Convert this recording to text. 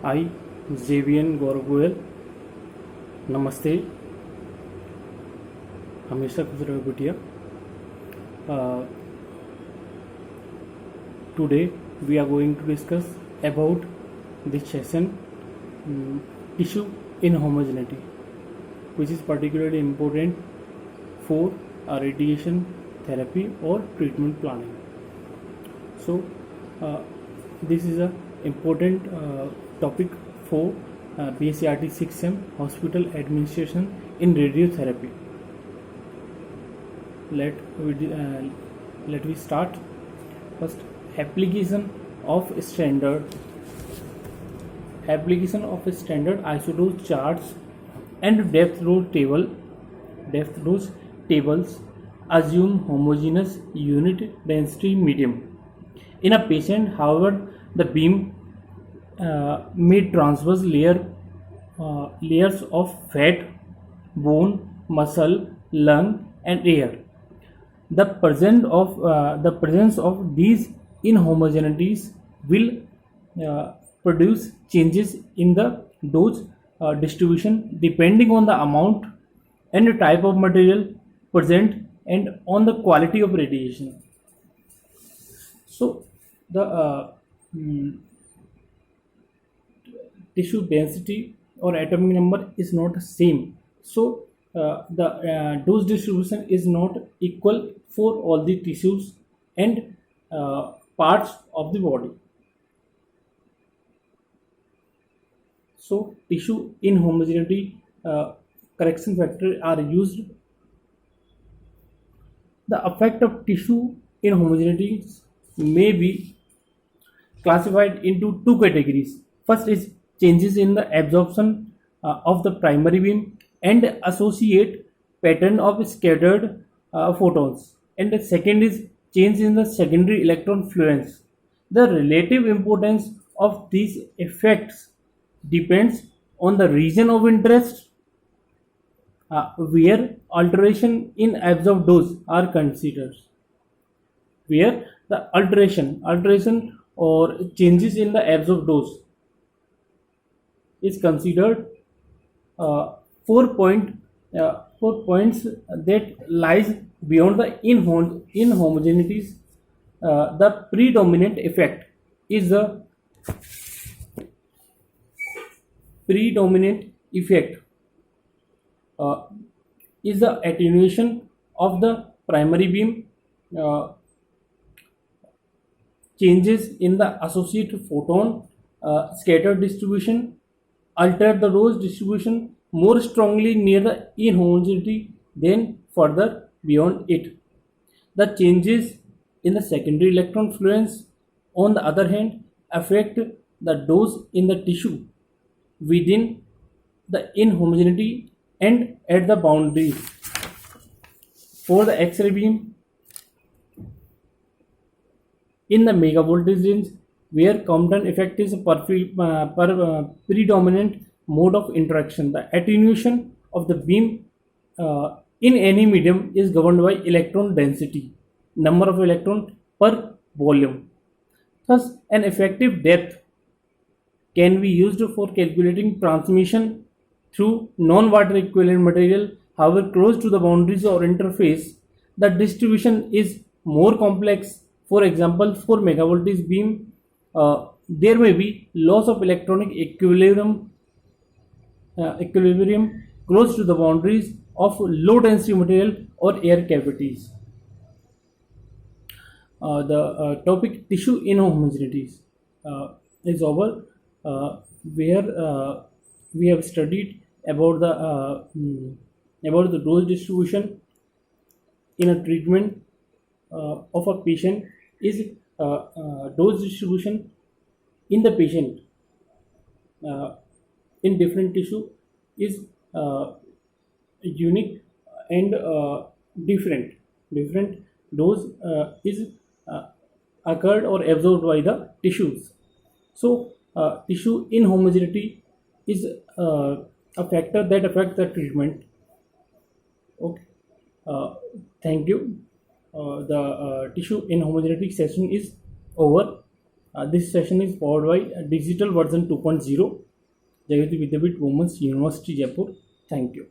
I, Xavier Gorgoel, नमस्ते, हमेशा खुश रहो बिटिया. Today we are going to discuss about this session, tissue inhomogeneity, which is particularly important for radiation therapy or treatment planning. So this is a important topic for BSc 6M hospital administration in radiotherapy. Let we start. First, application of standard isodose charts and depth dose tables assume homogeneous unit density medium. In a patient, however, the beam made transverse layers of fat, bone, muscle, lung, and air. The presence of these inhomogeneities will produce changes in the dose distribution depending on the amount and the type of material present and on the quality of radiation. So the tissue density or atomic number is not the same. So the dose distribution is not equal for all the tissues and parts of the body. So tissue inhomogeneity correction factor are used. The effect of tissue inhomogeneity may be classified into two categories. First is changes in the absorption of the primary beam and associate pattern of scattered photons, and the second is change in the secondary electron fluence. The relative importance of these effects depends on the region of interest where alteration in absorbed dose are considered. Where the alteration or changes in the absorbed dose is considered 4 points that lies beyond the inhomogeneities. The predominant effect is the attenuation of the primary beam, changes in the associated photon scatter distribution, alter the dose distribution more strongly near the inhomogeneity than further beyond it. The changes in the secondary electron fluence, on the other hand, affect the dose in the tissue within the inhomogeneity and at the boundaries. For the X-ray beam, in the megavoltage range, where Compton effect is predominant mode of interaction, the attenuation of the beam in any medium is governed by electron density, number of electron per volume. Thus, an effective depth can be used for calculating transmission through non-water equivalent material. However, close to the boundaries or interface, the distribution is more complex. For example, for megavoltage beam, there may be loss of electronic equilibrium close to the boundaries of low density material or air cavities. The topic tissue inhomogeneities is over, where we have studied about the dose distribution in a treatment of a patient. Is dose distribution in the patient in different tissue is unique and different dose is occurred or absorbed by the tissues. So tissue inhomogeneity is a factor that affects the treatment. Okay, thank you. The tissue inhomogeneity session is over. This session is powered by Digital Version 2.0, Jayati Vidyapeeth Women's University, Jaipur. Thank you.